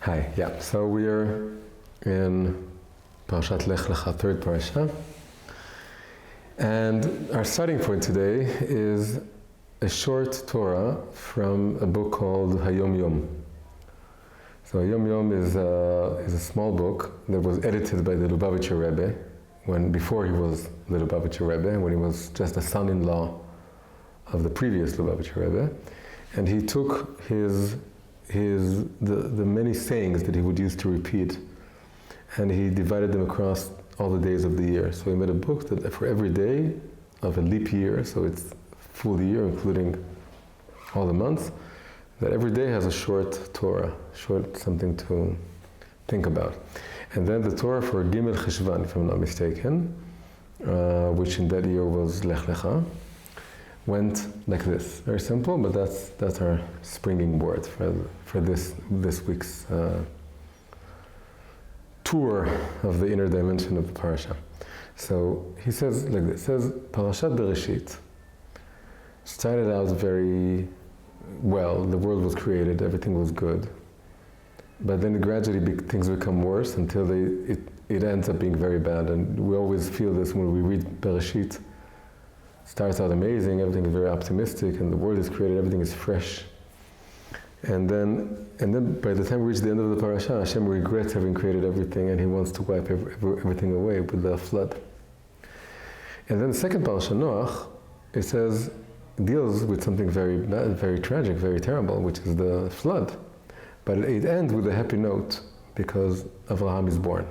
Hi, yeah. So we are in Parashat Lech Lecha, third parasha. And our starting point today is a short Torah from a book called Hayom Yom. So Hayom Yom is a small book that was edited by the Lubavitcher Rebbe before he was the Lubavitcher Rebbe, when he was just a son-in-law of the previous Lubavitcher Rebbe. And he took the many sayings that he would use to repeat, and he divided them across all the days of the year. So he made a book that for every day of a leap year, so it's full year, including all the months, that every day has a short Torah, short something to think about. And then the Torah for Gimel Cheshvan, if I'm not mistaken, which in that year was Lech Lecha, went like this. Very simple, but that's our springing board for this week's tour of the inner dimension of the parasha. So he says like this, says Parashat Bereshit started out very well, the world was created, everything was good, but then gradually things become worse until it ends up being very bad. And we always feel this when we read Bereshit. Starts out amazing, everything is very optimistic, and the world is created, everything is fresh. And then by the time we reach the end of the parasha, Hashem regrets having created everything, and he wants to wipe everything away with the flood. And then the second parasha, Noach, it says, deals with something very bad, very tragic, very terrible, which is the flood. But it ends with a happy note, because Avraham is born.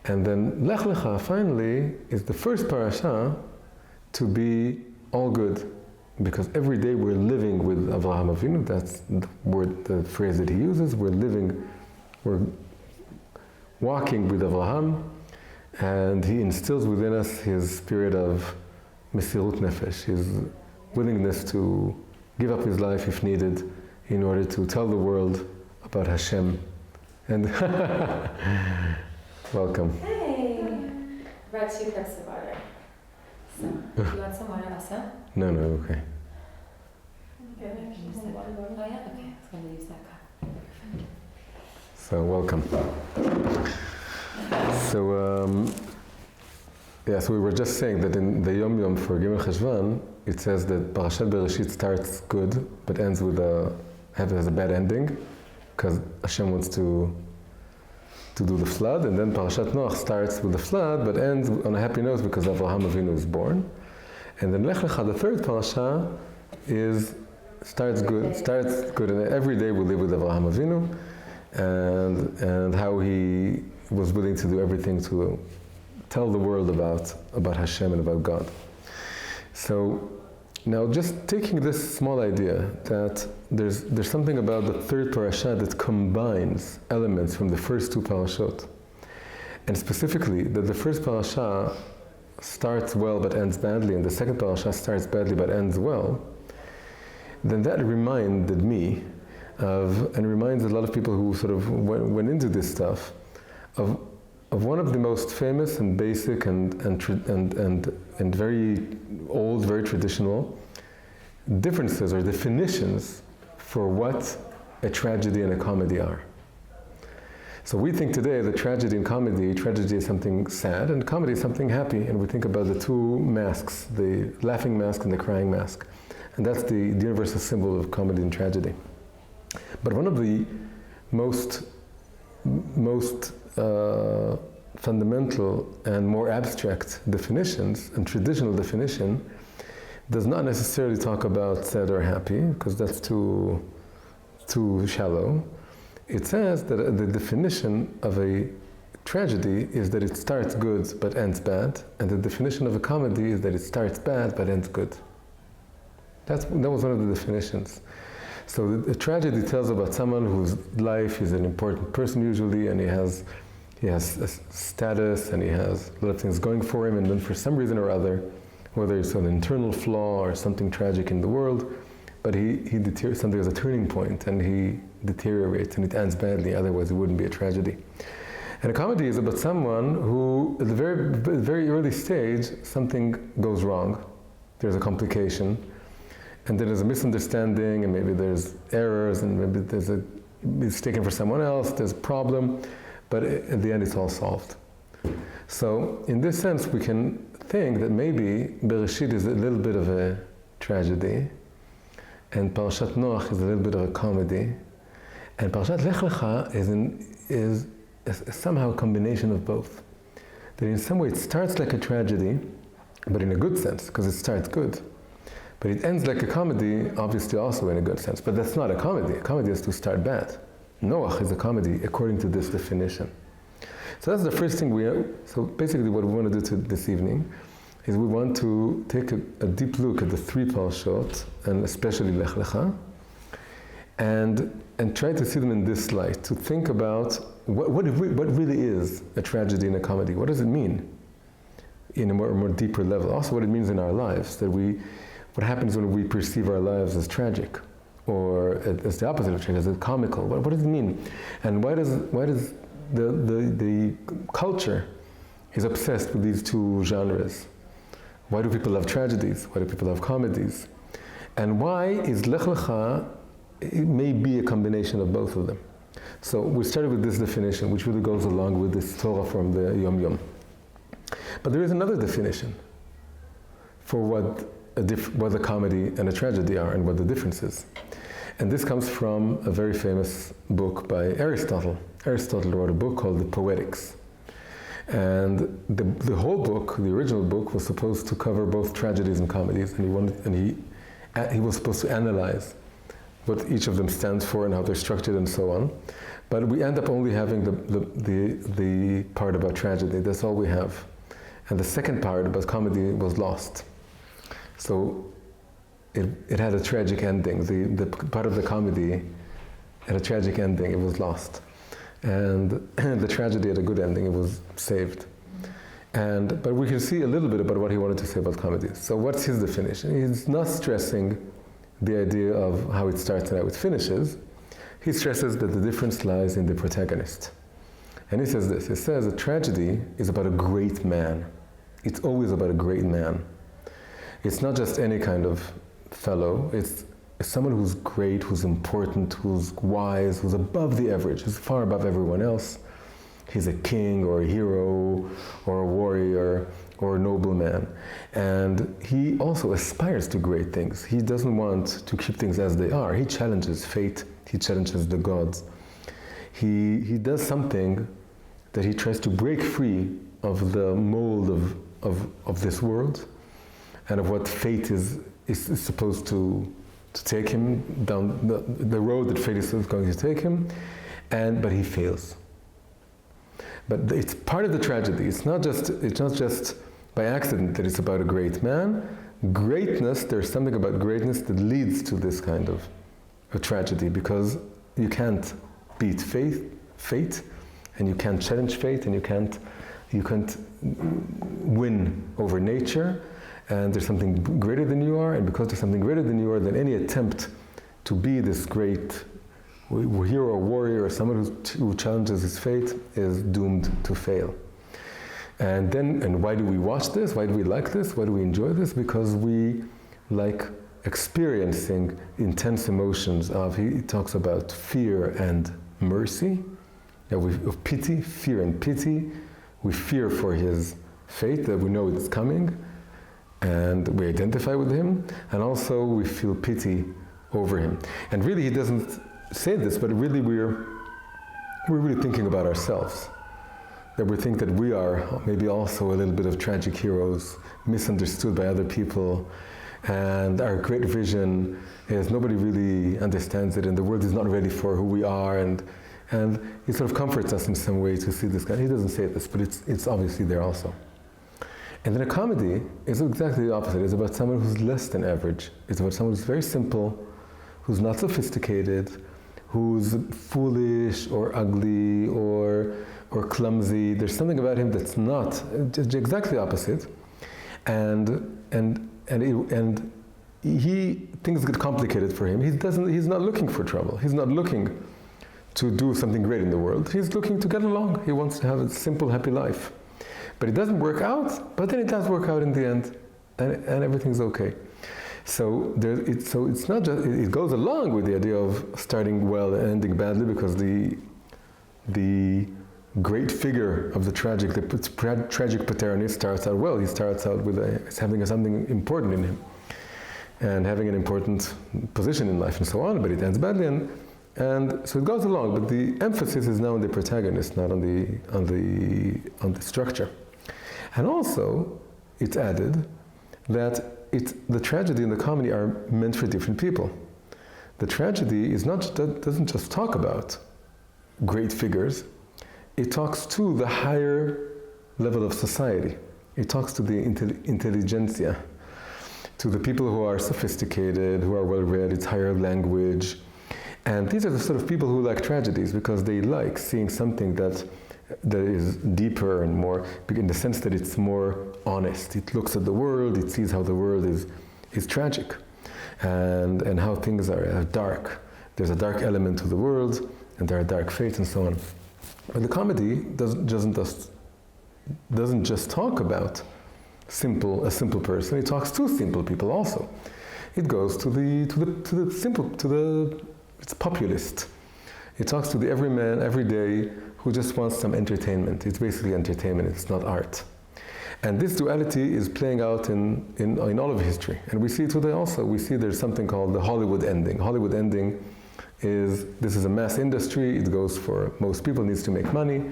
And then Lech Lecha, finally, is the first parasha to be all good, because every day we're living with Avraham Avinu. That's the phrase that he uses. We're walking with Avraham, and he instills within us his spirit of Mesirut Nefesh, his willingness to give up his life if needed in order to tell the world about Hashem. And welcome. Hey! Brought 2 cups of water. So, do you want some water also? No, okay. Good. Oh yeah? Okay, I was going to use that cup. So, welcome. So we were just saying that in the Yom Yom for Gimel Cheshvan, it says that Parashat Bereshit starts good, but ends with has a bad ending, because Hashem wants to do the flood, and then Parashat Noach starts with the flood, but ends on a happy note because Avraham Avinu is born. And then Lech Lecha, the third parasha, starts good, and every day we live with Avraham Avinu, and how he was willing to do everything to tell the world about Hashem and about God. So now, just taking this small idea that there's something about the third parasha that combines elements from the first 2 parashot, and specifically that the first parasha starts well but ends badly, and the second parasha starts badly but ends well, then that reminded me and reminds a lot of people who sort of went into this stuff of one of the most famous and basic and very old, very traditional differences or definitions for what a tragedy and a comedy are. So we think today that tragedy is something sad, and comedy is something happy, and we think about the 2 masks, the laughing mask and the crying mask. And that's the universal symbol of comedy and tragedy. But one of the most fundamental and more abstract definitions, and traditional definition, does not necessarily talk about sad or happy, because that's too shallow. It says that the definition of a tragedy is that it starts good but ends bad, and the definition of a comedy is that it starts bad but ends good. That was one of the definitions. So the tragedy tells about someone whose life is an important person usually, and he has a status, and he has a lot of things going for him, and then for some reason or other, whether it's an internal flaw or something tragic in the world, but something is a turning point, and he deteriorates, and it ends badly, otherwise it wouldn't be a tragedy. And a comedy is about someone who, at the very early stage, something goes wrong, there's a complication, and then there's a misunderstanding, and maybe there's errors, and maybe there's it's taken for someone else, there's a problem, but at the end it's all solved. So in this sense we can think that maybe Bereshit is a little bit of a tragedy, and Parashat Noach is a little bit of a comedy, and Parashat Lech Lecha is somehow a combination of both. That in some way it starts like a tragedy, but in a good sense, because it starts good. But it ends like a comedy, obviously also in a good sense. But that's not a comedy. A comedy is to start bad. Noach is a comedy according to this definition. So that's the first thing so basically what we want to do this evening is we want to take a deep look at the three parashot, and especially Lech Lecha, and try to see them in this light, to think about what really is a tragedy and a comedy. What does it mean in a more deeper level? Also what it means in our lives, what happens when we perceive our lives as tragic, or as the opposite of tragic, as comical. What does it mean? And why does the culture is obsessed with these two genres? Why do people love tragedies? Why do people love comedies? And why is Lech Lecha, it may be a combination of both of them. So we started with this definition, which really goes along with this Torah from the Yom Yom. But there is another definition for what a comedy and a tragedy are, and what the difference is. And this comes from a very famous book by Aristotle. Aristotle wrote a book called The Poetics. And the whole book, the original book, was supposed to cover both tragedies and comedies, and he was supposed to analyze what each of them stands for and how they're structured and so on. But we end up only having the part about tragedy. That's all we have. And the second part about comedy was lost. So it had a tragic ending. The part of the comedy had a tragic ending. It was lost. And the tragedy had a good ending. It was saved. But we can see a little bit about what he wanted to say about comedy. So what's his definition? He's not stressing the idea of how it starts and how it finishes. He stresses that the difference lies in the protagonist. And he says this. He says a tragedy is about a great man. It's always about a great man. It's not just any kind of fellow. It's someone who's great, who's important, who's wise, who's above the average, who's far above everyone else. He's a king or a hero or a warrior or a nobleman. And he also aspires to great things. He doesn't want to keep things as they are. He challenges fate. He challenges the gods. He does something that he tries to break free of the mold of this world, and of what fate is supposed to take him down the road that fate is going to take him, but he fails. But it's part of the tragedy. It's not just by accident that it's about a great man. Greatness, there's something about greatness that leads to this kind of a tragedy, because you can't beat fate, and you can't challenge fate, and you can't win over nature. And there's something greater than you are, and because there's something greater than you are, then any attempt to be this great hero or warrior or someone who challenges his fate is doomed to fail. And why do we watch this? Why do we like this? Why do we enjoy this? Because we like experiencing intense emotions he talks about fear and mercy, of pity, fear and pity. We fear for his fate, that we know it's coming, and we identify with him, and also we feel pity over him. And really he doesn't say this, but really we're really thinking about ourselves. That we think that we are maybe also a little bit of tragic heroes, misunderstood by other people, and our great vision is nobody really understands it, and the world is not ready for who we are, and it sort of comforts us in some way to see this guy. He doesn't say this, but it's obviously there also. And then a comedy is exactly the opposite. It's about someone who's less than average. It's about someone who's very simple, who's not sophisticated, who's foolish or ugly or clumsy. There's something about him that's not, just exactly the opposite. And things get complicated for him. He's not looking for trouble. He's not looking to do something great in the world. He's looking to get along. He wants to have a simple, happy life. But it doesn't work out, but then it does work out in the end, and everything's okay. So it's not just, it goes along with the idea of starting well and ending badly, because the great figure of the tragic protagonist starts out well. He starts out with having something important in him and having an important position in life and so on, but it ends badly, and so it goes along, but the emphasis is now on the protagonist, not on the structure. And also, it's added that the tragedy and the comedy are meant for different people. The tragedy doesn't just talk about great figures, it talks to the higher level of society. It talks to the intelligentsia, to the people who are sophisticated, who are well-read, it's higher language. And these are the sort of people who like tragedies because they like seeing something that is deeper and more, in the sense that it's more honest. It looks at the world, it sees how the world is tragic and how things are dark. There's a dark element to the world and there are dark fates and so on. But the comedy doesn't just talk about a simple person. It talks to simple people also. It goes to the simple, it's populist. It talks to the everyman, everyday, who just wants some entertainment. It's basically entertainment, it's not art. And this duality is playing out in all of history. And we see it today also. We see there's something called the Hollywood ending. Hollywood ending this is a mass industry, it goes for most people, needs to make money,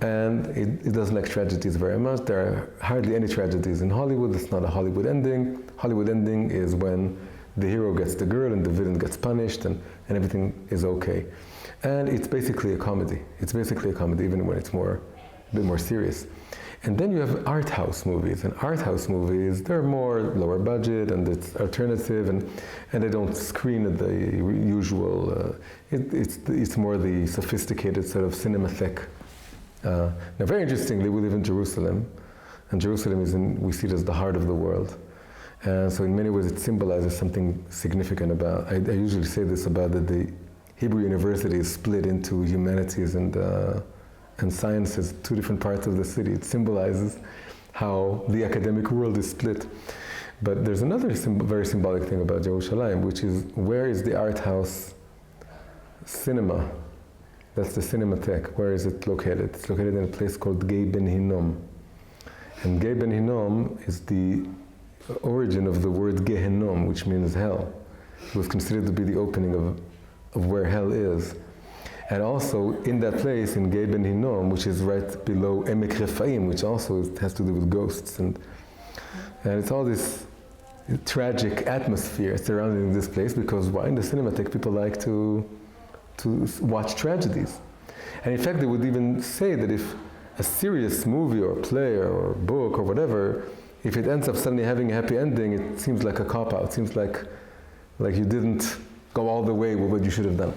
and it doesn't like tragedies very much. There are hardly any tragedies in Hollywood. It's not a Hollywood ending. Hollywood ending is when the hero gets the girl and the villain gets punished and everything is okay. And it's basically a comedy. It's basically a comedy, even when it's a bit more serious. And then you have art house movies, and art house movies, they're more lower budget and it's alternative and they don't screen at the usual, it's more the sophisticated sort of cinematheque. Now very interestingly, we live in Jerusalem, and Jerusalem we see it as the heart of the world. And so in many ways it symbolizes something significant about, I usually say this about that the Hebrew University is split into humanities and sciences, two different parts of the city. It symbolizes how the academic world is split. But there's another very symbolic thing about Jerusalem, which is, where is the art house cinema? That's the Cinematheque. Where is it located? It's located in a place called Gei Ben Hinnom. And Gei Ben Hinnom is the origin of the word Gehenom, which means hell. It was considered to be the opening of where hell is. And also in that place, in Gei Ben Hinnom, which is right below Emek Refaim, which also has to do with ghosts. And it's all this tragic atmosphere surrounding this place, because why? In the Cinematheque, people like to watch tragedies. And in fact, they would even say that if a serious movie or play or book or whatever, if it ends up suddenly having a happy ending, it seems like a cop-out. It seems like you didn't go all the way with what you should have done.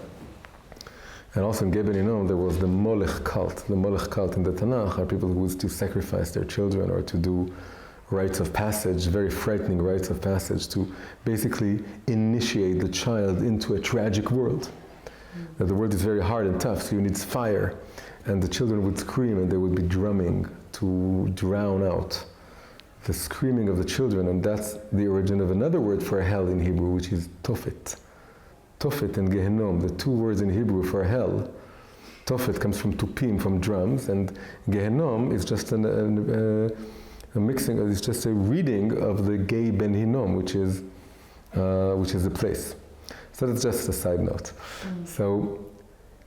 And also in Gei Ben Hinnom, there was the Molech cult. The Molech cult in the Tanakh are people who used to sacrifice their children or to do rites of passage, very frightening rites of passage, to basically initiate the child into a tragic world. That the world is very hard and tough, so you need fire. And the children would scream and they would be drumming to drown out the screaming of the children. And that's the origin of another word for hell in Hebrew, which is Tofet. Tofet and Gehenom, the two words in Hebrew for hell. Tofet comes from tupim, from drums, and Gehenom is just a mixing, it's just a reading of the Gei Ben Hinnom, which is the place. So that's just a side note. So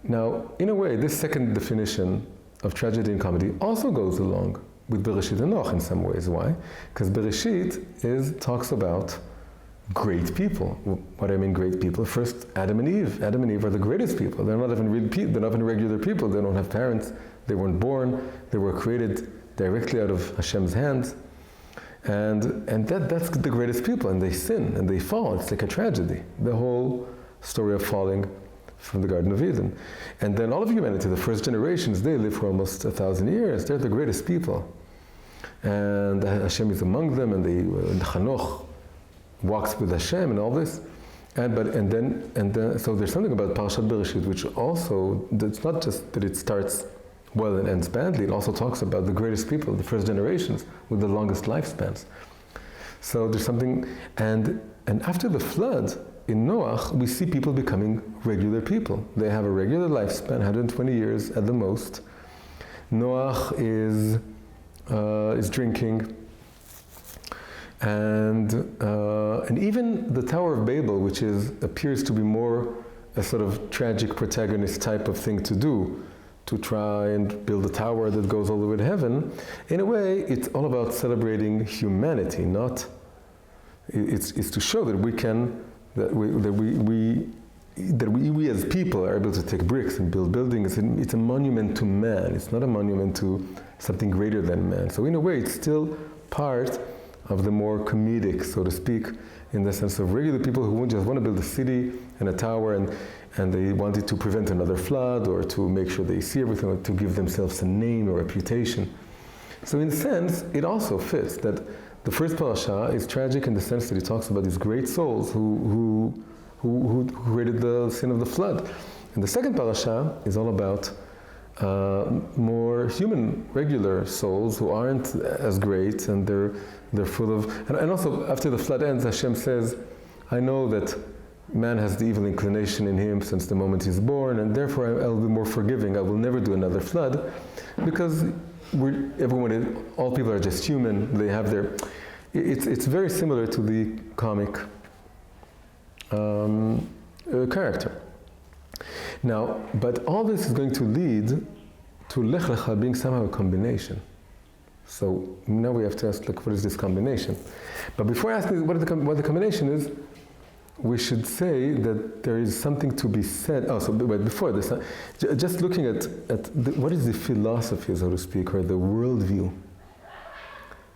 now, in a way, this second definition of tragedy and comedy also goes along with Bereshit and Noach in some ways. Why? Because Bereshit talks about great people. What I mean great people? First, Adam and Eve. Adam and Eve are the greatest people. They're not even real people. They're not even regular people. They don't have parents. They weren't born. They were created directly out of Hashem's hands. And that's the greatest people. And they sin and they fall. It's like a tragedy. The whole story of falling from the Garden of Eden. And then all of humanity, the first generations, they live for almost 1,000 years. They're the greatest people. And Hashem is among them, and Chanoch walks with Hashem and all this. And then so there's something about Parashat Bereshit, which also, it's not just that it starts well and ends badly, it also talks about the greatest people, the first generations, with the longest lifespans. So there's something, and And after the flood, in Noach, we see people becoming regular people. They have a regular lifespan, 120 years at the most. Noach is drinking, and even the Tower of Babel, which appears to be more a sort of tragic protagonist type of thing to do, to try and build a tower that goes all the way to heaven. In a way, it's all about celebrating humanity, not. It's to show that we as people are able to take bricks and build buildings. It's a monument to man. It's not a monument to something greater than man. So in a way, it's still part of the more comedic, so to speak, in the sense of regular people who just want to build a city and a tower, and they wanted to prevent another flood, or to make sure they see everything, or to give themselves a name or reputation. So in a sense, it also fits that the first parasha is tragic in the sense that it talks about these great souls who created the sin of the flood. And the second parasha is all about more human, regular souls who aren't as great, and they're full of... And also, after the flood ends, Hashem says, I know that man has the evil inclination in him since the moment he's born, and therefore I'll be more forgiving. I will never do another flood, because all people are just human. They have their... It's very similar to the comic character. Now, but all this is going to lead to Lech Lecha being somehow a combination. So now we have to ask, like, what is this combination? But before asking what the combination is, we should say that there is something to be said. But before this, just looking at what is the philosophy, so to speak, or the worldview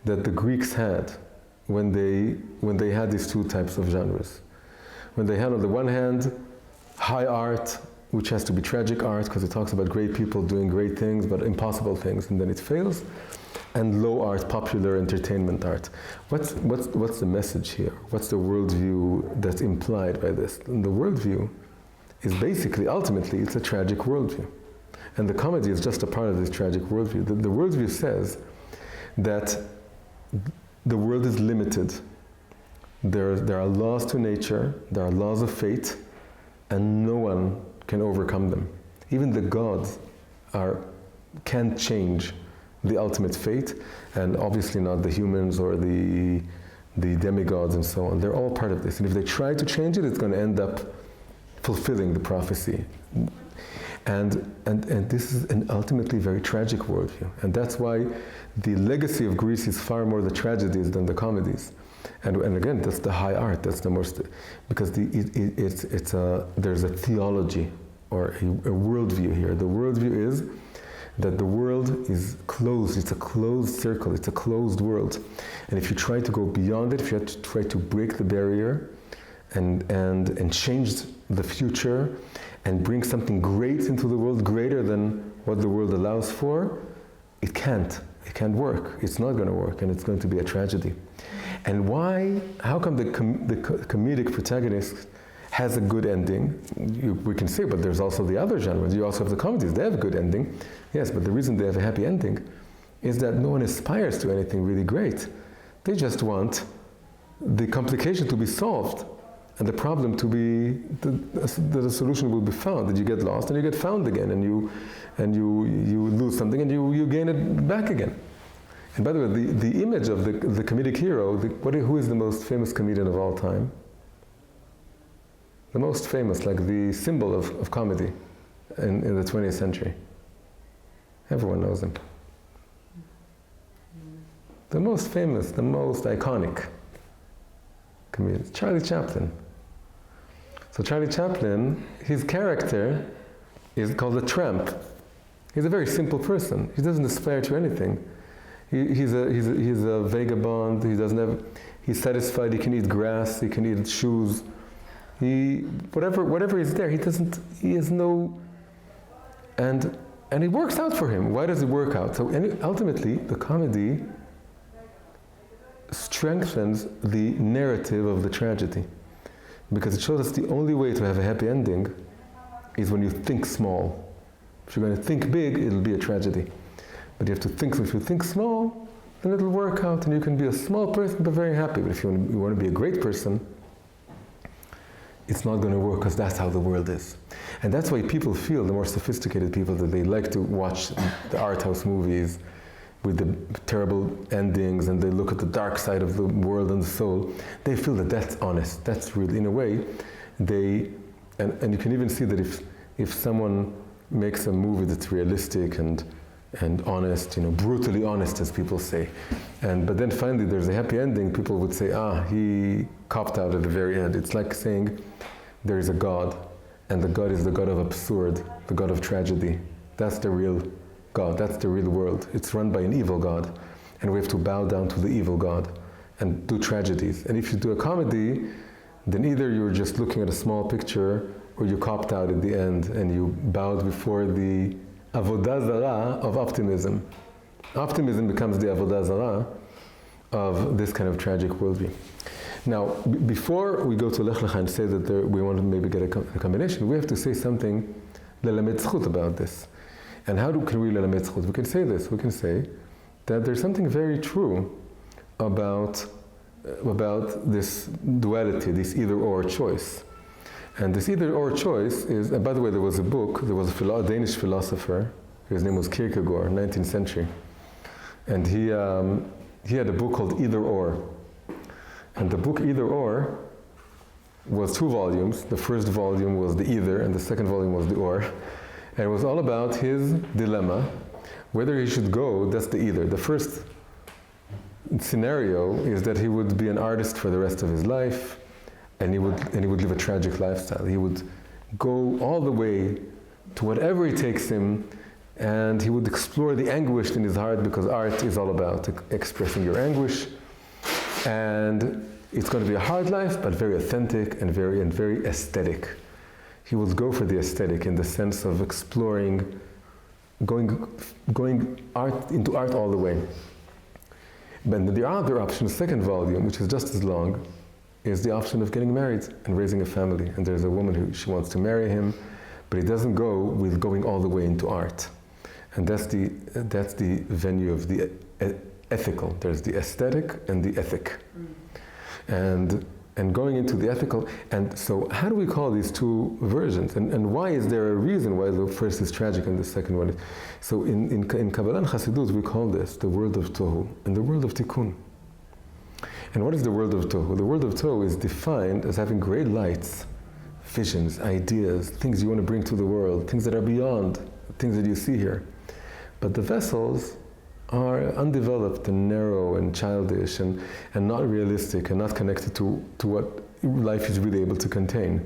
that the Greeks had when they had these two types of genres. When they had, on the one hand, high art, which has to be tragic art because it talks about great people doing great things but impossible things, and then it fails, and low art, popular entertainment art. What's the message here? What's the worldview that's implied by this? And the worldview is basically, ultimately, it's a tragic worldview. And the comedy is just a part of this tragic worldview. The worldview says that the world is limited. There are laws to nature, there are laws of fate, and no one can overcome them. Even the gods can't change the ultimate fate, and obviously not the humans or the demigods and so on. They're all part of this. And if they try to change it, it's going to end up fulfilling the prophecy. And this is an ultimately very tragic worldview. And that's why the legacy of Greece is far more the tragedies than the comedies. And again, that's the high art. That's the most, because there's a theology or a worldview here. The worldview is that the world is closed. It's a closed circle. It's a closed world. And if you try to go beyond it, if you try to break the barrier and change the future and bring something great into the world, greater than what the world allows for, it can't. It can't work. It's not going to work, and it's going to be a tragedy. And why? How come the comedic protagonist has a good ending? We can say, but there's also the other genres. You also have the comedies. They have a good ending. Yes, but the reason they have a happy ending is that no one aspires to anything really great. They just want the complication to be solved and the problem to be, that a solution will be found, that you get lost and you get found again, and you lose something and you gain it back again. And by the way, the image of the comedic hero, who is the most famous comedian of all time? The most famous, like the symbol of comedy in the 20th century. Everyone knows him. The most famous, the most iconic comedian, Charlie Chaplin. So Charlie Chaplin, his character is called a tramp. He's a very simple person. He doesn't aspire to anything. He's a vagabond. He's satisfied. He can eat grass. He can eat shoes. Whatever is there, he has no, and it works out for him. Why does it work out? So ultimately, the comedy strengthens the narrative of the tragedy, because it shows us the only way to have a happy ending is when you think small. If you're going to think big, it'll be a tragedy. But you have to think, if you think small, then it'll work out, and you can be a small person but very happy. But if you want to be a great person, it's not going to work because that's how the world is. And that's why people feel, the more sophisticated people, that they like to watch the art house movies with the terrible endings, and they look at the dark side of the world and the soul. They feel that that's honest. That's real. In a way, and you can even see that if someone makes a movie that's realistic and honest, brutally honest, as people say, but then finally there's a happy ending, people would say, he copped out at the very end. It's like saying there is a God, and the God is the God of absurd, the God of tragedy. That's the real God, that's the real world. It's run by an evil God, and we have to bow down to the evil God and do tragedies. And if you do a comedy, then either you're just looking at a small picture, or you copped out at the end and you bowed before the avodah zarah of optimism. Optimism becomes the avodah zarah of this kind of tragic worldview. Now, before we go to Lech Lecha and say that we want to maybe get a combination, we have to say something lelamed zchut about this. And how can we lelamed zchut? We can say this. We can say that there's something very true about this duality, this either-or choice. And this either-or choice is, by the way, there was a Danish philosopher, his name was Kierkegaard, 19th century. And he had a book called Either Or. And the book Either Or was 2 volumes. The first volume was the either, and the second volume was the or. And it was all about his dilemma, whether he should go, that's the either. The first scenario is that he would be an artist for the rest of his life, and he would live a tragic lifestyle. He would go all the way to whatever it takes him, and he would explore the anguish in his heart, because art is all about expressing your anguish. And it's going to be a hard life, but very authentic and very aesthetic. He would go for the aesthetic in the sense of exploring, going into art all the way. But the other option, second volume, which is just as long, is the option of getting married and raising a family. And there's a woman who she wants to marry him, but it doesn't go with going all the way into art. And that's the venue of the ethical. There's the aesthetic and the ethic. And going into the ethical, and so how do we call these 2 versions? And why is there a reason why the first is tragic and the second one is? So in Kabbalah and Chassidut, we call this the world of Tohu and the world of Tikkun. And what is the world of Tohu? The world of Tohu is defined as having great lights, visions, ideas, things you want to bring to the world, things that are beyond things that you see here. But the vessels are undeveloped and narrow and childish and not realistic and not connected to what life is really able to contain.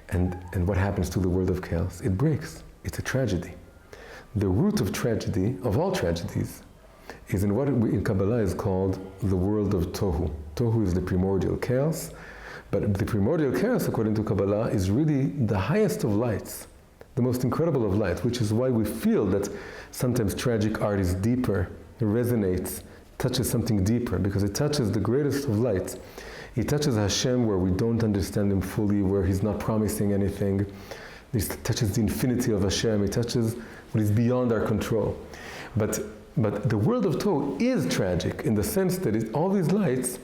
And what happens to the world of chaos? It breaks. It's a tragedy. The root of tragedy, of all tragedies, is in what in Kabbalah is called the world of Tohu. Tohu is the primordial chaos, but the primordial chaos, according to Kabbalah, is really the highest of lights, the most incredible of light, which is why we feel that sometimes tragic art is deeper, it resonates, touches something deeper, because it touches the greatest of lights. It touches Hashem where we don't understand Him fully, where He's not promising anything. It touches the infinity of Hashem. It touches what is beyond our control. But the world of Tohu is tragic in the sense that all these lights,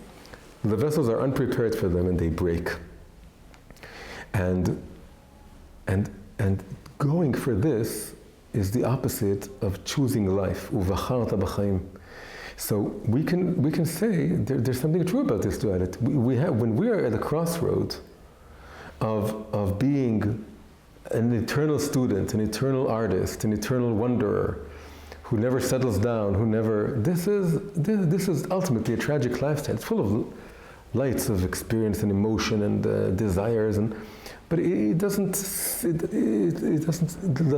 the vessels are unprepared for them and they break. And going for this is the opposite of choosing life. Uvacharta b'chaim. So we can say there's something true about this duality. When we are at a crossroad of being an eternal student, an eternal artist, an eternal wanderer, who never settles down, this is ultimately a tragic lifestyle. It's full of lights of experience and emotion and desires, but the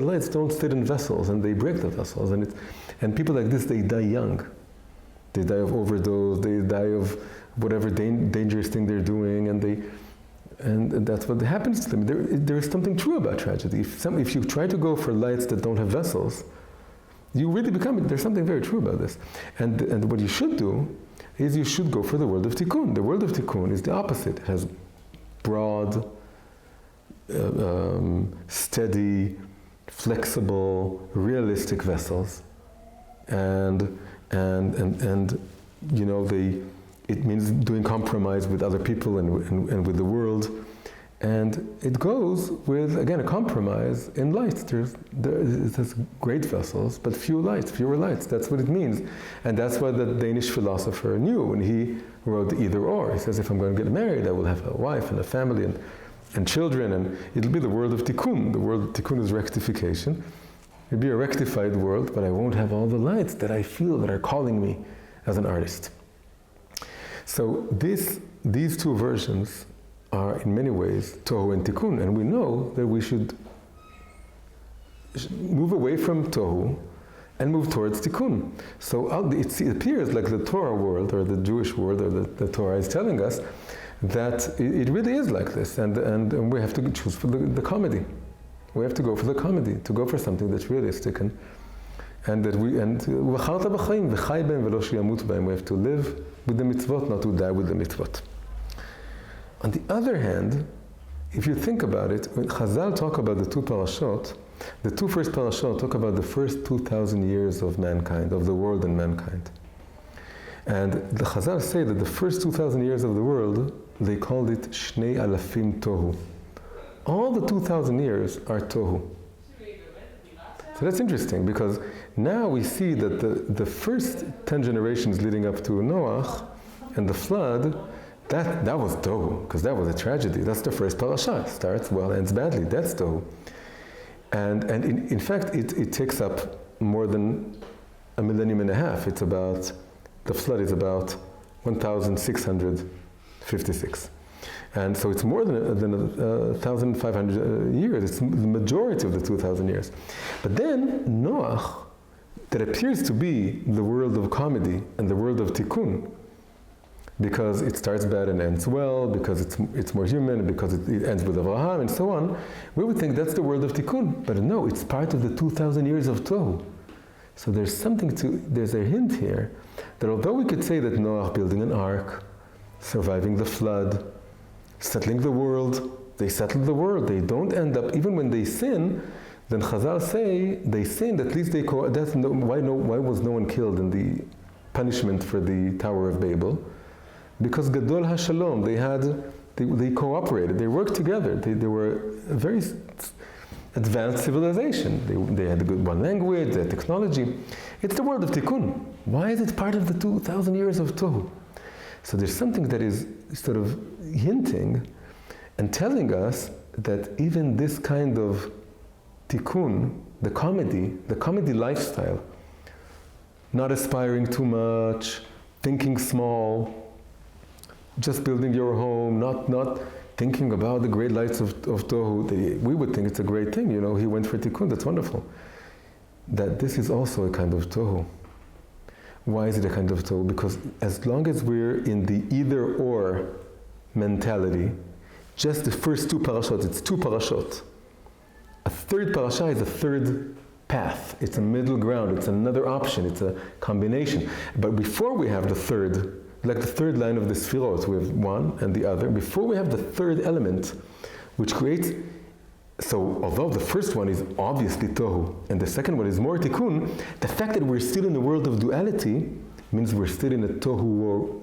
lights don't sit in vessels, and they break the vessels, and people like this, they die young. They die of overdose, they die of whatever dangerous thing they're doing, and that's what happens to them. There is something true about tragedy. If you try to go for lights that don't have vessels, you really there's something very true about this. And what you should do is you should go for the world of Tikkun. The world of Tikkun is the opposite. It has broad, steady, flexible, realistic vessels, and it means doing compromise with other people and with the world, And it goes with, again, a compromise in light. There's great vessels, but fewer lights. That's what it means. And that's what the Danish philosopher knew when he wrote either or. He says, if I'm going to get married, I will have a wife and a family and children, and it'll be the world of tikkun. The world of tikkun is rectification. It'll be a rectified world, but I won't have all the lights that I feel that are calling me as an artist. So these two versions are in many ways tohu and tikkun, and we know that we should move away from tohu and move towards tikkun. So it appears like the Torah world, or the Jewish world, or the Torah is telling us that it really is like this, and we have to choose for the comedy. We have to go for the comedy, to go for something that's realistic, and that we have to live with the mitzvot, not to die with the mitzvot. On the other hand, if you think about it, when Chazal talk about the two parashot, the two first parashot talk about the first 2,000 years of mankind, of the world and mankind. And the Chazal say that the first 2,000 years of the world, they called it Shnei Alafim Tohu. All the 2,000 years are Tohu. So that's interesting, because now we see that the first 10 generations leading up to Noach and the flood, that was Tohu, because that was a tragedy. That's the first parasha. Starts well, ends badly. That's Tohu. And in fact, it takes up more than a millennium and a half. It's about, the flood is about 1,656. And so it's more than 1,500 years. It's the majority of the 2,000 years. But then Noach, that appears to be the world of comedy and the world of tikkun, because it starts bad and ends well, because it's more human, because it ends with Avraham and so on, we would think that's the world of tikkun. But no, it's part of the 2,000 years of Tohu. So there's a hint here that although we could say that Noach building an ark, surviving the flood, settling the world, they settled the world, they don't end up, even when they sin, then Chazal say they sinned, at least why was no one killed in the punishment for the Tower of Babel? Because Gadol HaShalom, they cooperated, they worked together, they were a very advanced civilization. They had a good one language, they had technology. It's the world of tikkun. Why is it part of the 2,000 years of Tohu? So there's something that is sort of hinting and telling us that even this kind of tikkun, the comedy lifestyle, not aspiring too much, thinking small, just building your home, not thinking about the great lights of Tohu, we would think it's a great thing, he went for tikkun, that's wonderful. That this is also a kind of Tohu. Why is it a kind of Tohu? Because as long as we're in the either or mentality, just the first two parashot, it's two parashot. A third parasha is a third path. It's a middle ground, it's another option, it's a combination. But before we have the third, like the third line of the Sfirot, we have one and the other. Before we have the third element, which creates, so although the first one is obviously Tohu, and the second one is more Tikkun, the fact that we're still in the world of duality means we're still in a Tohu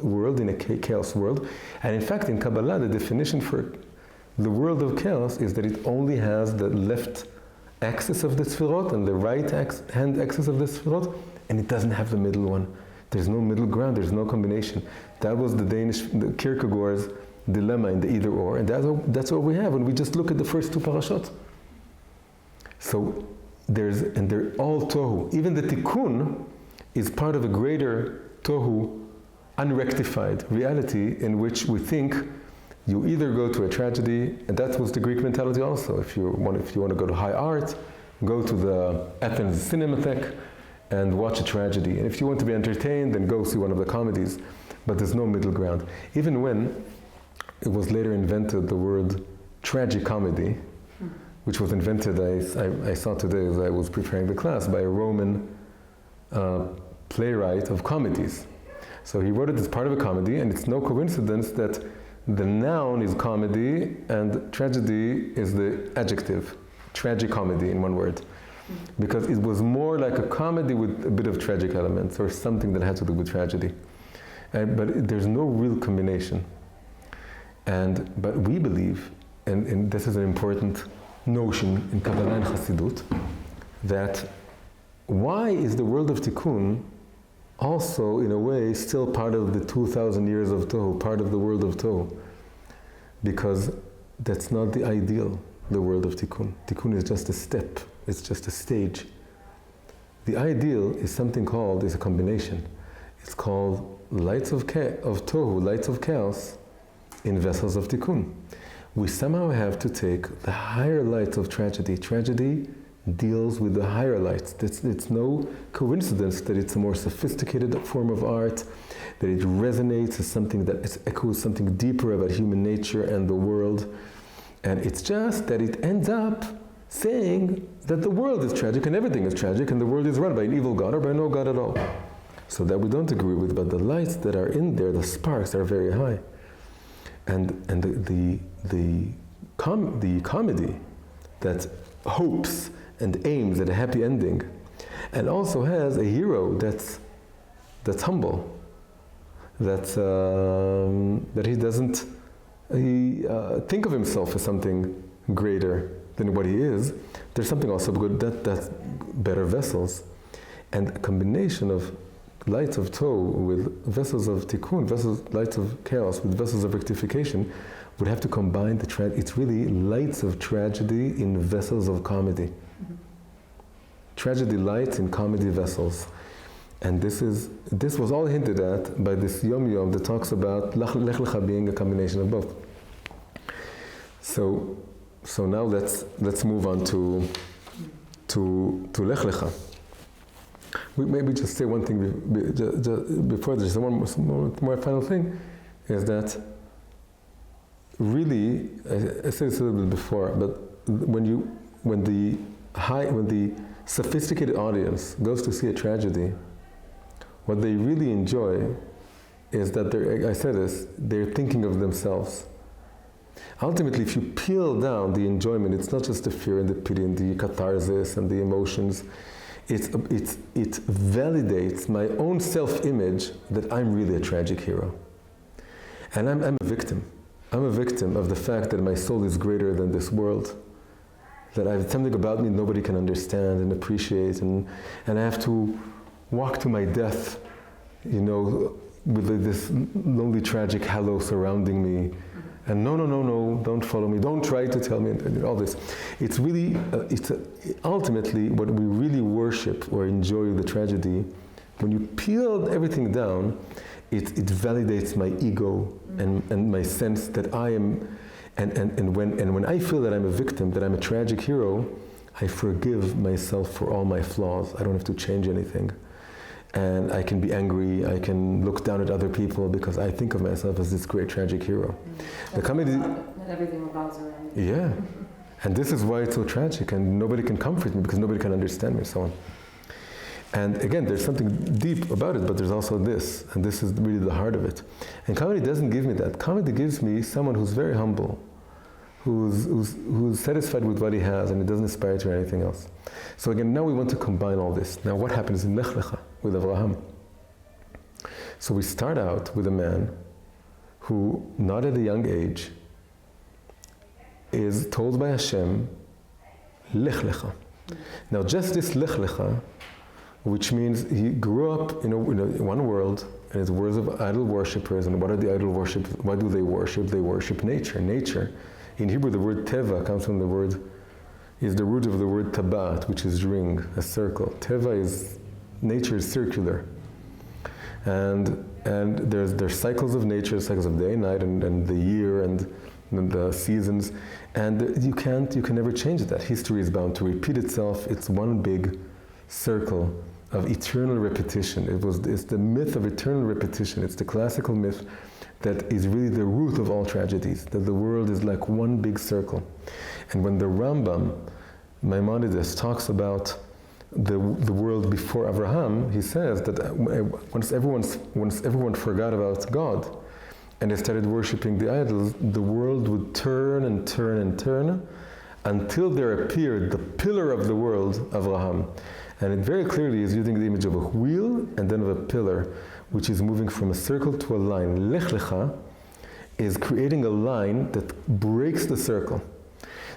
world, in a chaos world. And in fact, in Kabbalah, the definition for the world of chaos is that it only has the left axis of the Sfirot and the right hand axis of the Sfirot, and it doesn't have the middle one. There's no middle ground, there's no combination. That was the Kierkegaard's dilemma in the either or, and that's what we have when we just look at the first two parashot. So they're all Tohu. Even the Tikkun is part of a greater Tohu, unrectified reality in which we think you either go to a tragedy, and that was the Greek mentality also. If you want to go to high art, go to the Athens Cinematheque and watch a tragedy. And if you want to be entertained, then go see one of the comedies. But there's no middle ground. Even when it was later invented, the word tragicomedy, which was invented, I saw today as I was preparing the class, by a Roman playwright of comedies. So he wrote it as part of a comedy, and it's no coincidence that the noun is comedy and tragedy is the adjective, tragicomedy in one word. Because it was more like a comedy with a bit of tragic elements or something that had to do with tragedy. But there's no real combination. But we believe and this is an important notion in Kabbalah and Chassidut, that why is the world of Tikkun also, in a way, still part of the 2,000 years of Tohu, part of the world of Tohu? Because that's not the ideal, the world of Tikkun. Tikkun is just a step, it's just a stage. The ideal is something called, is a combination. It's called lights of Tohu, lights of chaos, in vessels of Tikkun. We somehow have to take the higher lights of tragedy. Tragedy deals with the higher lights. It's no coincidence that it's a more sophisticated form of art, that it resonates as something that it echoes something deeper about human nature and the world. And it's just that it ends up saying that the world is tragic and everything is tragic and the world is run by an evil God or by no God at all. So that we don't agree with, but the lights that are in there, the sparks, are very high. And the comedy that hopes and aims at a happy ending, and also has a hero that's humble, that he doesn't think of himself as something greater than what he is. There's something also good that's better vessels, and a combination of lights of Tohu with vessels of Tikkun, lights of chaos with vessels of rectification, would have to combine it's really lights of tragedy in vessels of comedy. Mm-hmm. Tragedy lights in comedy vessels. And this was all hinted at by this Yom Yom that talks about Lech Lecha being a combination of both. So now let's move on to Lech Lecha. We maybe just say one thing before this. One more final thing is that really, I said this a little bit before, but when the sophisticated audience goes to see a tragedy, what they really enjoy is that they're thinking of themselves. Ultimately, if you peel down the enjoyment, it's not just the fear and the pity and the catharsis and the emotions. It validates my own self-image that I'm really a tragic hero. And I'm a victim. I'm a victim of the fact that my soul is greater than this world. That I have something about me nobody can understand and appreciate, and I have to walk to my death, with this lonely, tragic halo surrounding me. And no, don't follow me, don't try to tell me, and all this. It's really, ultimately what we really worship or enjoy the tragedy. When you peel everything down, it validates my ego and my sense that I am, and when I feel that I'm a victim, that I'm a tragic hero, I forgive myself for all my flaws. I don't have to change anything. And I can be angry, I can look down at other people because I think of myself as this great tragic hero. The comedy... Not everything revolves around you. Yeah. And this is why it's so tragic, and nobody can comfort me because nobody can understand me and so on. And again, there's something deep about it, but there's also this, and this is really the heart of it. And comedy doesn't give me that. Comedy gives me someone who's very humble, who's satisfied with what he has, and it doesn't aspire to anything else. So again, now we want to combine all this. Now what happens in Lech Lecha with Avraham? So we start out with a man who, not at a young age, is told by Hashem, Lech Lecha. Now just this Lech Lecha, which means he grew up in one world, and it's words of idol worshippers. And what are the idol worshippers? What do they worship? They worship nature. Nature. In Hebrew, the word teva comes from the root of the word tabat, which is ring, a circle. Teva is, nature is circular. And there's cycles of nature, cycles of day and night, and the year, and the seasons. And you can never change that. History is bound to repeat itself. It's one big circle of eternal repetition. It's the myth of eternal repetition. It's the classical myth that is really the root of all tragedies, that the world is like one big circle. And when the Rambam, Maimonides, talks about the world before Abraham, he says that once everyone forgot about God and they started worshipping the idols, the world would turn and turn and turn until there appeared the pillar of the world, Abraham. And it very clearly is using the image of a wheel and then of a pillar, which is moving from a circle to a line. Lech Lecha is creating a line that breaks the circle.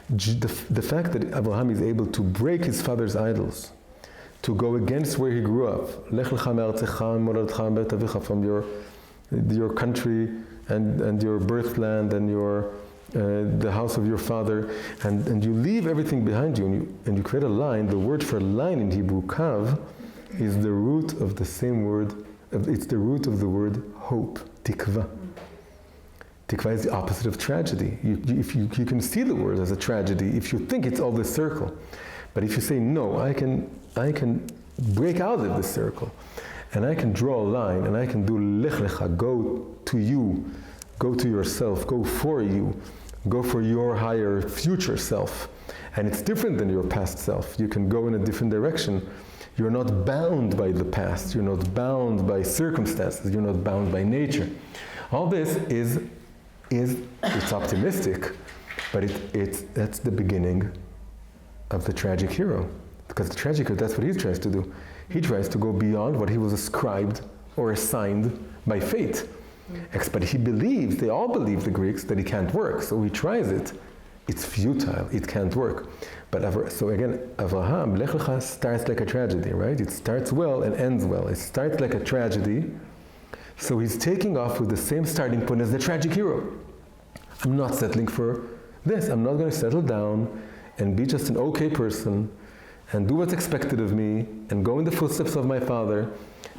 The fact that Abraham is able to break his father's idols, to go against where he grew up, Lech Lecha me'artzecha moladtecha me'beit avicha, from your country and your birthland and the house of your father, and you leave everything behind you, and you create a line. The word for line in Hebrew, kav, is the root of the same word. It's the root of the word hope, tikva. Tikva is the opposite of tragedy. You can see the word as a tragedy if you think it's all this circle. But if you say, no, I can break out of this circle, and I can draw a line, and I can do Lech Lecha, go to you, go to yourself, go for you, go for your higher future self. And it's different than your past self. You can go in a different direction. You're not bound by the past. You're not bound by circumstances. You're not bound by nature. All this is it's optimistic, but that's the beginning of the tragic hero. Because the tragic hero, that's what he tries to do. He tries to go beyond what he was ascribed or assigned by fate. But he believes, they all believe, the Greeks, that it can't work. So he tries it. It's futile. It can't work. So again, Avraham, Lech Lecha starts like a tragedy, right? It starts well and ends well. It starts like a tragedy. So he's taking off with the same starting point as the tragic hero. I'm not settling for this. I'm not going to settle down and be just an okay person and do what's expected of me and go in the footsteps of my father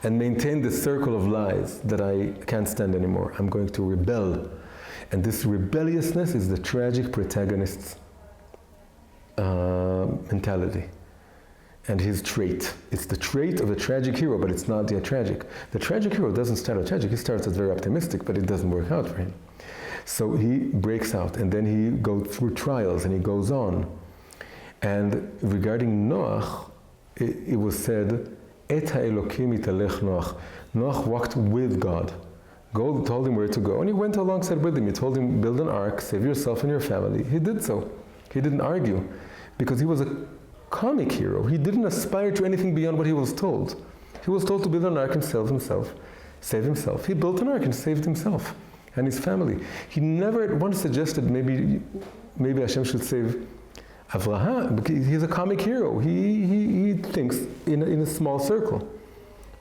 and maintain this circle of lies that I can't stand anymore. I'm going to rebel. And this rebelliousness is the tragic protagonist's mentality and his trait. It's the trait of a tragic hero, but it's not yet tragic. The tragic hero doesn't start out tragic. He starts as very optimistic, but it doesn't work out for him. So he breaks out, and then he goes through trials, and he goes on. And regarding Noach, it was said, Et ha'elokim italech Noach. Noach walked with God. God told him where to go, and he went alongside with him. He told him, build an ark, save yourself and your family. He did so. He didn't argue, because he was a comic hero. He didn't aspire to anything beyond what he was told. He was told to build an ark and save himself. He built an ark and saved himself and his family. He never once suggested maybe Hashem should save Avraham, because he's a comic hero. He thinks in a small circle.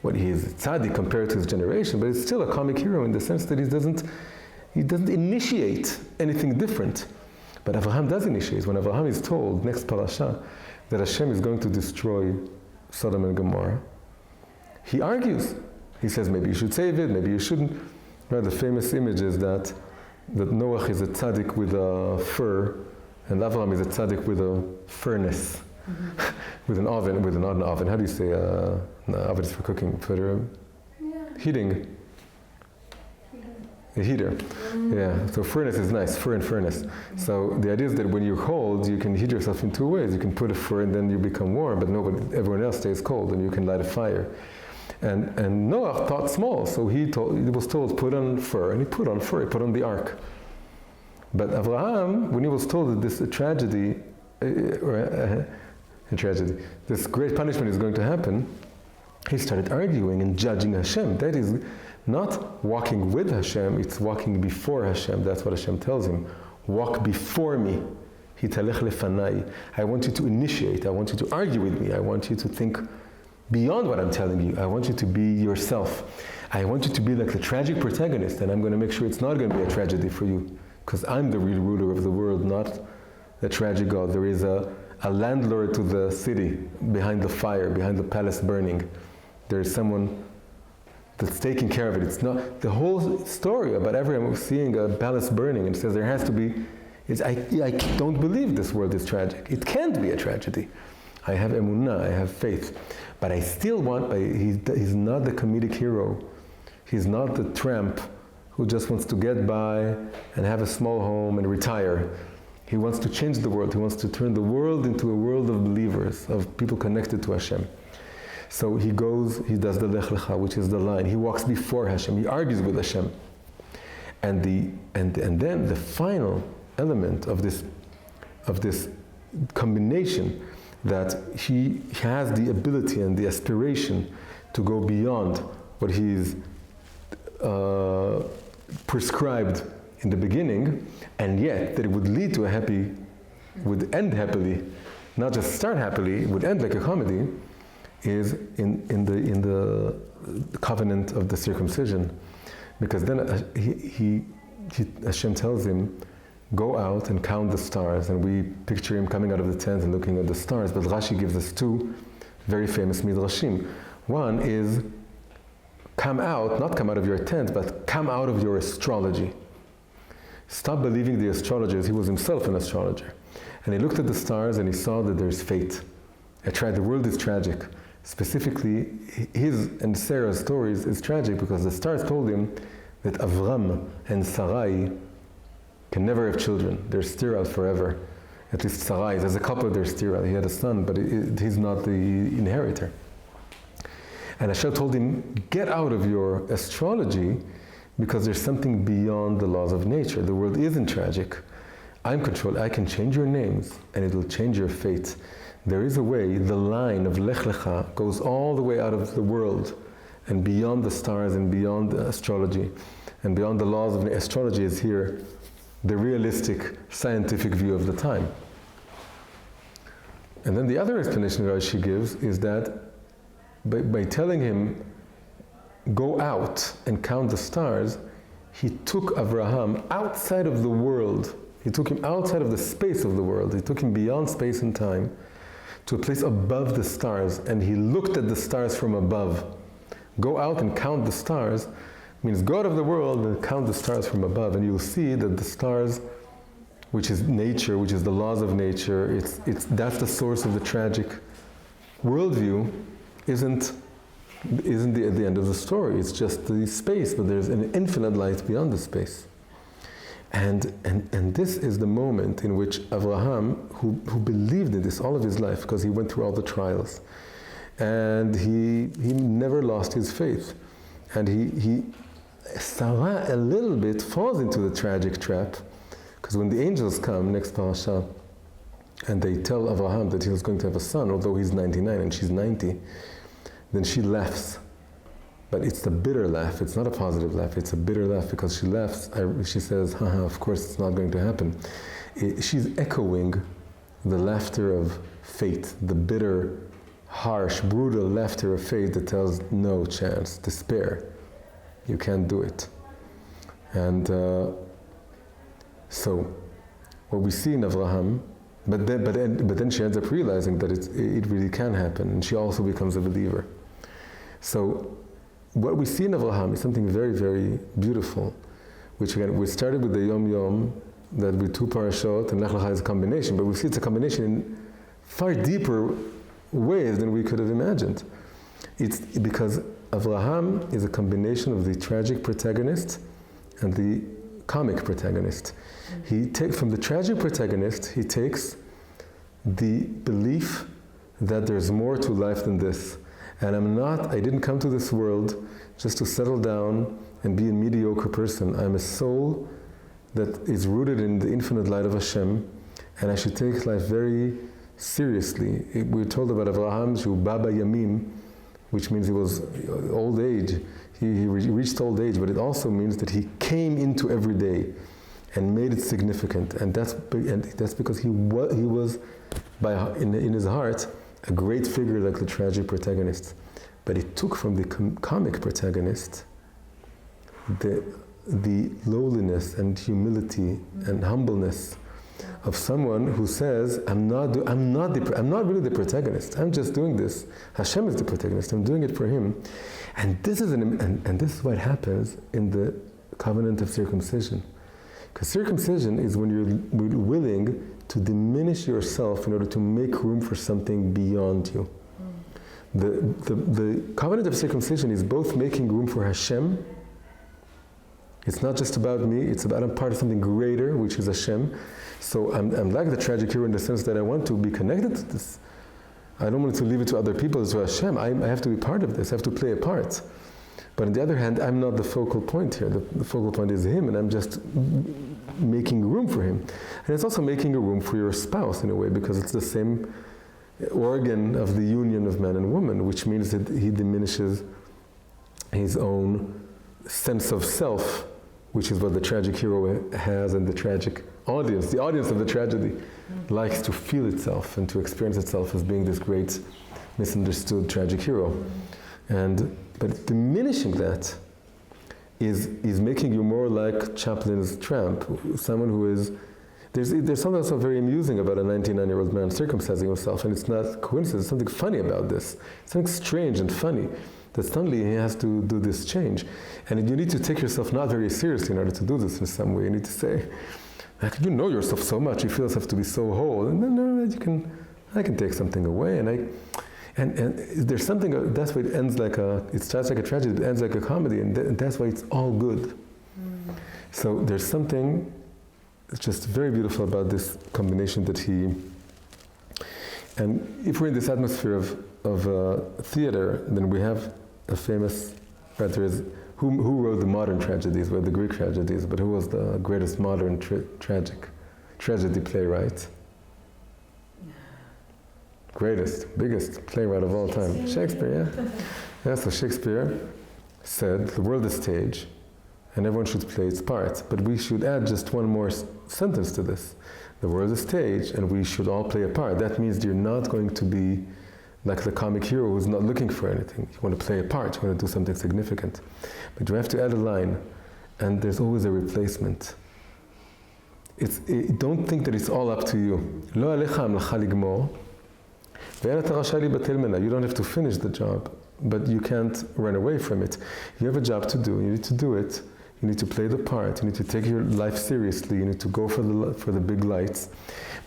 Well, he is tzaddik compared to his generation, but he's still a comic hero in the sense that he doesn't initiate anything different. But Avraham does initiate. When Avraham is told, next parasha, that Hashem is going to destroy Sodom and Gomorrah, he argues. He says, maybe you should save it, maybe you shouldn't. Right, the famous image is that Noach is a tzaddik with a fur, and Avraham is a tzaddik with a furnace, with an oven, not an oven. How do you say an oven is for cooking, for heating? A heater. Yeah, so furnace is nice, fur and furnace. So the idea is that when you're cold, you can heat yourself in two ways. You can put a fur and then you become warm, but everyone else stays cold, and you can light a fire. And Noach thought small, so he was told, put on fur, and he put on fur, he put on the ark. But Avraham, when he was told that this tragedy, this great punishment is going to happen, he started arguing and judging Hashem. That is not walking with Hashem, it's walking before Hashem. That's what Hashem tells him. Walk before me. Hitalech lefanai. I want you to initiate. I want you to argue with me. I want you to think beyond what I'm telling you. I want you to be yourself. I want you to be like the tragic protagonist, and I'm going to make sure it's not going to be a tragedy for you, because I'm the real ruler of the world, not the tragic God. There is a landlord to the city behind the fire, behind the palace burning. There is someone that's taking care of it. It's not the whole story about everyone seeing a palace burning and says there has to be. I don't believe this world is tragic. It can't be a tragedy. I have emunah, I have faith, but I still want. He's not the comedic hero. He's not the tramp who just wants to get by and have a small home and retire. He wants to change the world. He wants to turn the world into a world of believers, of people connected to Hashem. So he does the Lech Lecha, which is the line. He walks before Hashem. He argues with Hashem. And then the final element of this combination, that he has the ability and the aspiration to go beyond what he's prescribed in the beginning, and yet that it would lead to would end happily, not just start happily, it would end like a comedy, is in the covenant of the circumcision. Because then Hashem tells him, go out and count the stars, and we picture him coming out of the tent and looking at the stars, but Rashi gives us two very famous midrashim. One is, come out, not come out of your tent, but come out of your astrology. Stop believing the astrologers. He was himself an astrologer. And he looked at the stars and he saw that there's fate. The world is tragic. Specifically, his and Sarah's stories is tragic because the stars told him that Avram and Sarai can never have children. They're sterile forever. At least Sarai, as a couple, they're sterile. He had a son, but he's not the inheritor. And Hashem told him, get out of your astrology because there's something beyond the laws of nature. The world isn't tragic. I'm controlled. I can change your names and it will change your fate. There is a way, the line of Lech Lecha goes all the way out of the world and beyond the stars and beyond the astrology and beyond the laws of astrology is here the realistic scientific view of the time. And then the other explanation Rashi gives is that by telling him, go out and count the stars, he took Abraham outside of the world. He took him outside of the space of the world. He took him beyond space and time to a place above the stars, and he looked at the stars from above. Go out and count the stars means go out of the world and count the stars from above, and you'll see that the stars, which is nature, which is the laws of nature, that's the source of the tragic worldview, isn't the end of the story. It's just the space, but there's an infinite light beyond the space. And this is the moment in which Abraham, who believed in this all of his life, because he went through all the trials, and he never lost his faith, and Sarah a little bit falls into the tragic trap, because when the angels come next parasha, and they tell Abraham that he was going to have a son, although he's 99 and she's 90, then she laughs. But it's the bitter laugh. It's not a positive laugh. It's a bitter laugh because she laughs. She says, haha, of course it's not going to happen. She's echoing the laughter of fate, the bitter, harsh, brutal laughter of fate that tells no chance, despair. You can't do it. And so what we see in Avraham, but then she ends up realizing that it really can happen, and she also becomes a believer. So what we see in Avraham is something very, very beautiful, which again, we started with the Yom Yom, that with two parashot, and Lech Lecha is a combination, but we see it's a combination in far deeper ways than we could have imagined. It's because Avraham is a combination of the tragic protagonist and the comic protagonist. From the tragic protagonist, he takes the belief that there's more to life than this. And I didn't come to this world just to settle down and be a mediocre person. I'm a soul that is rooted in the infinite light of Hashem, and I should take life very seriously. We're told about Avraham, Shu Baba Yamim, which means he was old age. He reached old age, but it also means that he came into every day and made it significant. And that's because he was in his heart, a great figure like the tragic protagonist. But it took from the comic protagonist the lowliness and humility and humbleness of someone who says, I'm not really the protagonist. I'm just doing this. Hashem is the protagonist. I'm doing it for him. And this is what happens in the covenant of circumcision. Because circumcision is when you're willing to diminish yourself in order to make room for something beyond you. The covenant of circumcision is both making room for Hashem. It's not just about me, it's about I'm part of something greater, which is Hashem. So I'm like the tragic hero in the sense that I want to be connected to this. I don't want to leave it to other people, to Hashem. I have to be part of this, I have to play a part. But on the other hand, I'm not the focal point here. The focal point is him, and I'm just making room for him. And it's also making a room for your spouse in a way, because it's the same organ of the union of man and woman, which means that he diminishes his own sense of self which is what the tragic hero has, and the audience of the tragedy, likes to feel itself and to experience itself as being this great, misunderstood tragic hero. But diminishing that is making you more like Chaplin's tramp, someone who is. There's something also very amusing about a 99-year-old man circumcising himself, and it's not coincidence. There's something funny about this. Something strange and funny that suddenly he has to do this change, and you need to take yourself not very seriously in order to do this in some way. You need to say, like, you know yourself so much, you feel yourself to be so whole, and then I can take something away, and there's something. That's why it ends it starts like a tragedy, it ends like a comedy, and that's why it's all good. So there's something. It's just very beautiful about this combination that and if we're in this atmosphere of theater, then we have a famous writer, who wrote the modern tragedies, were the Greek tragedies, but who was the greatest modern tragedy playwright? Greatest, biggest playwright of all time. Shakespeare, yeah. Yeah, so Shakespeare said, the world is stage, and everyone should play its part. But we should add just one more sentence to this. The world is a stage, and we should all play a part. That means you're not going to be like the comic hero who's not looking for anything. You want to play a part, you want to do something significant. But you have to add a line, and there's always a replacement. Don't think that it's all up to you. Lo alecha hamlacha ligmor, ve'en ata rashay libatel mena. You don't have to finish the job, but you can't run away from it. You have a job to do, you need to do it. You need to play the part, you need to take your life seriously, you need to go for the big lights,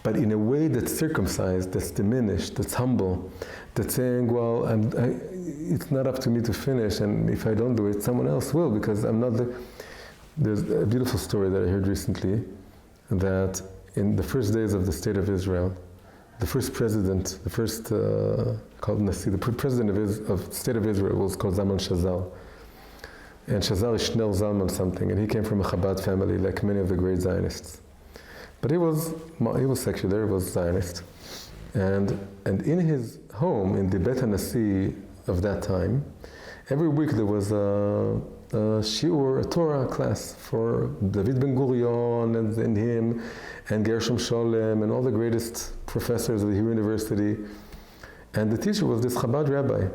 but in a way that's circumcised, that's diminished, that's humble, that's saying, well, it's not up to me to finish, and if I don't do it, someone else will, because I'm not the... There's a beautiful story that I heard recently, that in the first days of the State of Israel, the first president, called Nasi, the president of the State of Israel was called Zalman Shazal. And Shazal is Shneur Zalman something, and he came from a Chabad family, like many of the great Zionists. But he was secular, he was Zionist. And in his home, in the Bet HaNasi of that time, every week there was a shiur, a Torah class for David Ben Gurion and him, and Gershom Sholem, and all the greatest professors of the Hebrew University. And the teacher was this Chabad rabbi,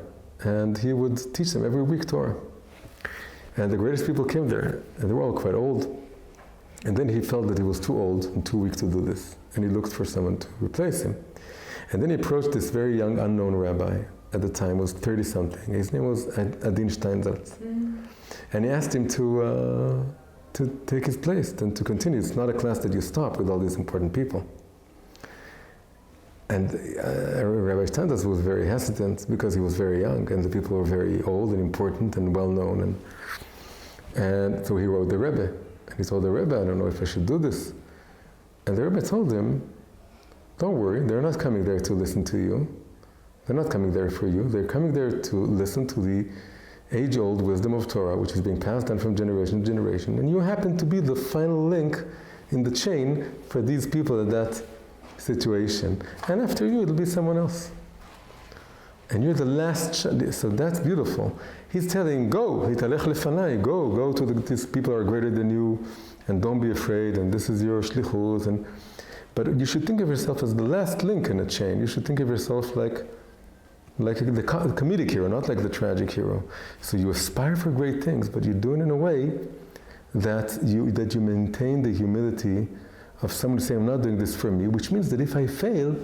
and he would teach them every week Torah. And the greatest people came there, and they were all quite old. And then he felt that he was too old and too weak to do this, and he looked for someone to replace him. And then he approached this very young, unknown rabbi. At the time, was 30-something. His name was Adin Steinsaltz. And he asked him to take his place and to continue. It's not a class that you stop with all these important people. And Rabbi Steinsaltz was very hesitant because he was very young, and the people were very old and important and well-known. And so he wrote the Rebbe. And he told the Rebbe, I don't know if I should do this. And the Rebbe told him, don't worry, they're not coming there to listen to you. They're not coming there for you. They're coming there to listen to the age-old wisdom of Torah, which is being passed down from generation to generation. And you happen to be the final link in the chain for these people at that situation. And after you, it'll be someone else. And you're the last, so that's beautiful. He's telling, go, Lech Lecha, go to these people are greater than you, and don't be afraid, and this is your shlichut. But you should think of yourself as the last link in a chain. You should think of yourself like the comedic hero, not like the tragic hero. So you aspire for great things, but you do it in a way that you maintain the humility of someone saying, I'm not doing this for me, which means that if I fail,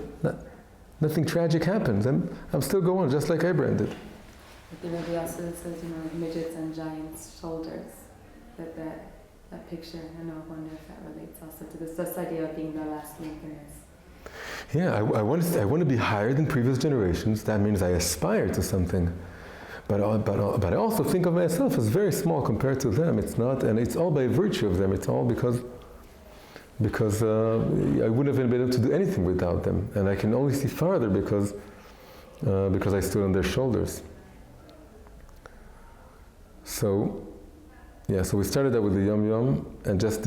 nothing tragic happens. I'm still going on, just like Abraham did. But maybe also it says, midgets and giants' shoulders. That picture, I wonder if that relates also to this idea of being the last link in this. Yeah, I want to be higher than previous generations. That means I aspire to something. But I also think of myself as very small compared to them. It's not, and it's all by virtue of them. It's all because I wouldn't have been able to do anything without them, and I can only see farther because I stood on their shoulders. So we started out with the Yom Yom and just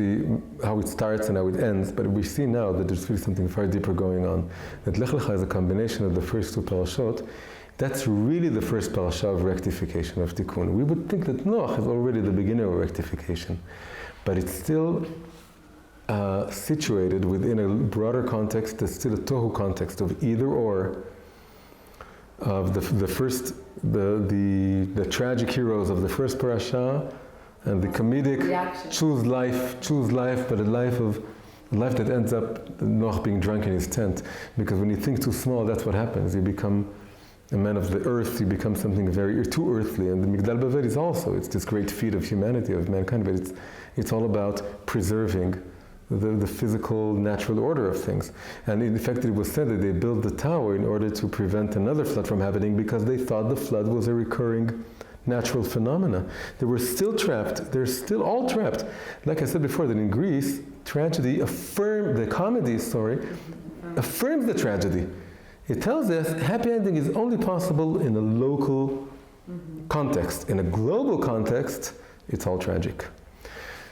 how it starts and how it ends, but we see now that there's really something far deeper going on. That Lech Lecha is a combination of the first two parashot. That's really the first parasha of rectification, of tikkun. We would think that Noach is already the beginning of rectification. but it's still situated within a broader context. There's still a tohu context of either or, of the tragic heroes of the first parasha, and the comedic choose life, but a life that ends up Noach being drunk in his tent. Because when you think too small, that's what happens. You become a man of the earth, you become something very too earthly. And the Migdal Bavel is also, it's this great feat of humanity, of mankind, but it's all about preserving the physical, natural order of things. And in fact, it was said that they built the tower in order to prevent another flood from happening, because they thought the flood was a recurring natural phenomena. They were still trapped. They're still all trapped. Like I said before, that in Greece, tragedy affirms the tragedy. It tells us happy ending is only possible in a local context. In a global context, it's all tragic.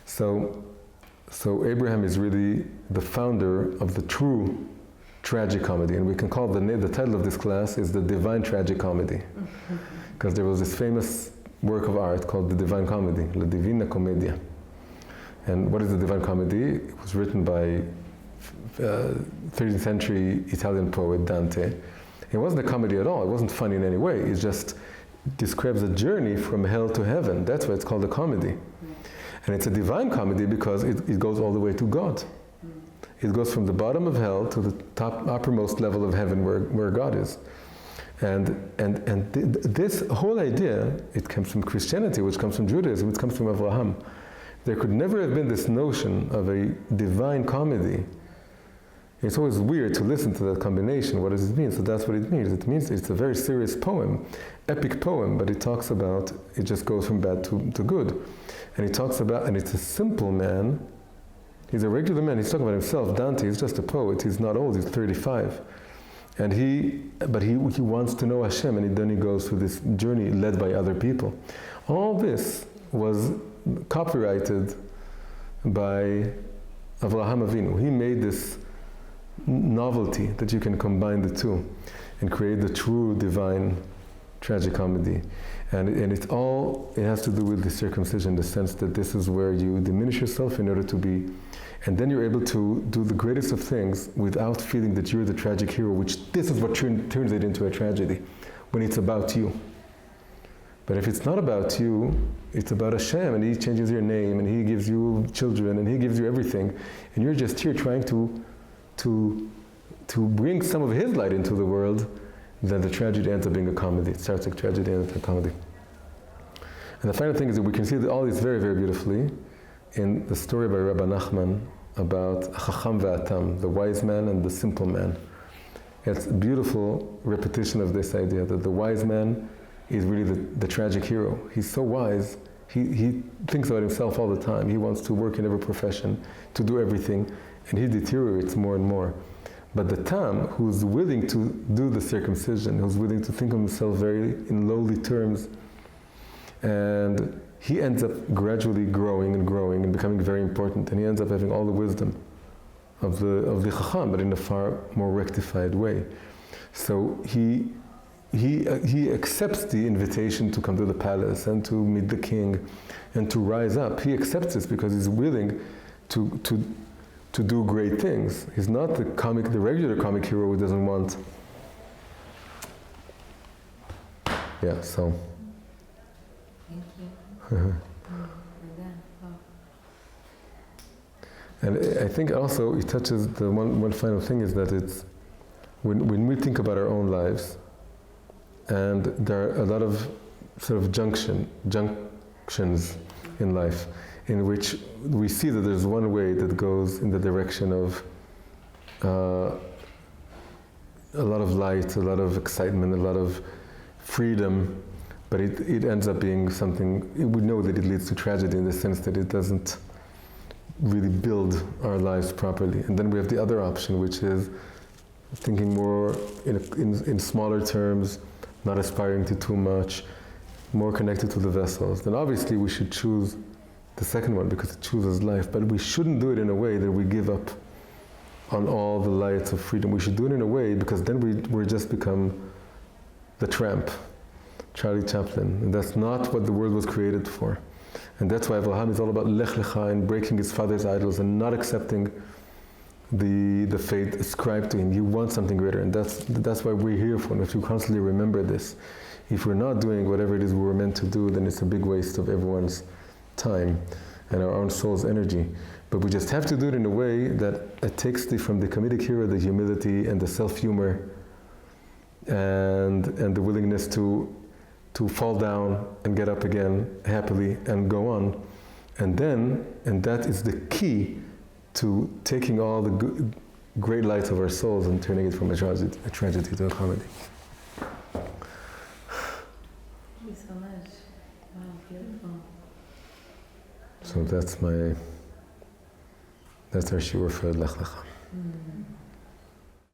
So Abraham is really the founder of the true tragicomedy, and we can call the title of this class is the Divine Tragicomedy, because there was this famous work of art called the Divine Comedy, La Divina Commedia. And what is the Divine Comedy? It was written by 13th century Italian poet Dante. It wasn't a comedy at all. It wasn't funny in any way. It just describes a journey from hell to heaven. That's why it's called a comedy. And it's a divine comedy because it goes all the way to God. It goes from the bottom of hell to the uppermost level of heaven where God is. And this whole idea, it comes from Christianity, which comes from Judaism, which comes from Abraham. There could never have been this notion of a divine comedy. It's always weird to listen to that combination. What does it mean? So that's what it means. It means it's a very serious poem, epic poem, but it talks about, it just goes from bad to good. And he talks about, and it's a simple man. He's a regular man. He's talking about himself. Dante is just a poet. He's not old. He's 35. And he wants to know Hashem, and then he goes through this journey led by other people. All this was copyrighted by Avraham Avinu. He made this novelty that you can combine the two and create the true divine tragicomedy. And it has to do with the circumcision, the sense that this is where you diminish yourself in order to be, and then you're able to do the greatest of things without feeling that you're the tragic hero, which this is what turns it into a tragedy, when it's about you. But if it's not about you, it's about Hashem, and He changes your name, and He gives you children, and He gives you everything, and you're just here trying to bring some of His light into the world, then the tragedy ends up being a comedy. It starts like tragedy and ends up a comedy. And the final thing is that we can see all this very, very beautifully in the story by Rabbi Nachman about Chacham ve'atam, the wise man and the simple man. It's a beautiful repetition of this idea that the wise man is really the tragic hero. He's so wise, he thinks about himself all the time. He wants to work in every profession, to do everything, and he deteriorates more and more. But the Tam, who's willing to do the circumcision, who's willing to think of himself very in lowly terms, and he ends up gradually growing and becoming very important, and he ends up having all the wisdom of the Chacham, but in a far more rectified way. So he accepts the invitation to come to the palace and to meet the king and to rise up. He accepts this because he's willing to do great things. He's not the regular comic hero who doesn't want. Yeah, so. Thank you. And I think also it touches the one final thing is that it's when we think about our own lives, and there are a lot of sort of junctions in life in which we see that there's one way that goes in the direction of a lot of light, a lot of excitement, a lot of freedom, but it ends up being something, we know that it leads to tragedy in the sense that it doesn't really build our lives properly. And then we have the other option, which is thinking more in smaller terms, not aspiring to too much, more connected to the vessels. Then obviously we should choose the second one because it chooses life, but we shouldn't do it in a way that we give up on all the lights of freedom. We should do it in a way because then we just become the tramp, Charlie Chaplin, and that's not what the world was created for. And that's why Avraham is all about Lech Lecha and breaking his father's idols and not accepting the fate ascribed to him. You want something greater, and that's why we're here for. And if you constantly remember this, if we're not doing whatever it is we were meant to do, then it's a big waste of everyone's time and our own soul's energy. But we just have to do it in a way that it takes from the comedic hero the humility and the self-humor and the willingness to fall down and get up again happily and go on. And that is the key to taking all the great lights of our souls and turning it from a tragedy to a comedy. Thank you so much. Wow, beautiful. So that's our shiur for Lech Lecha. Mm.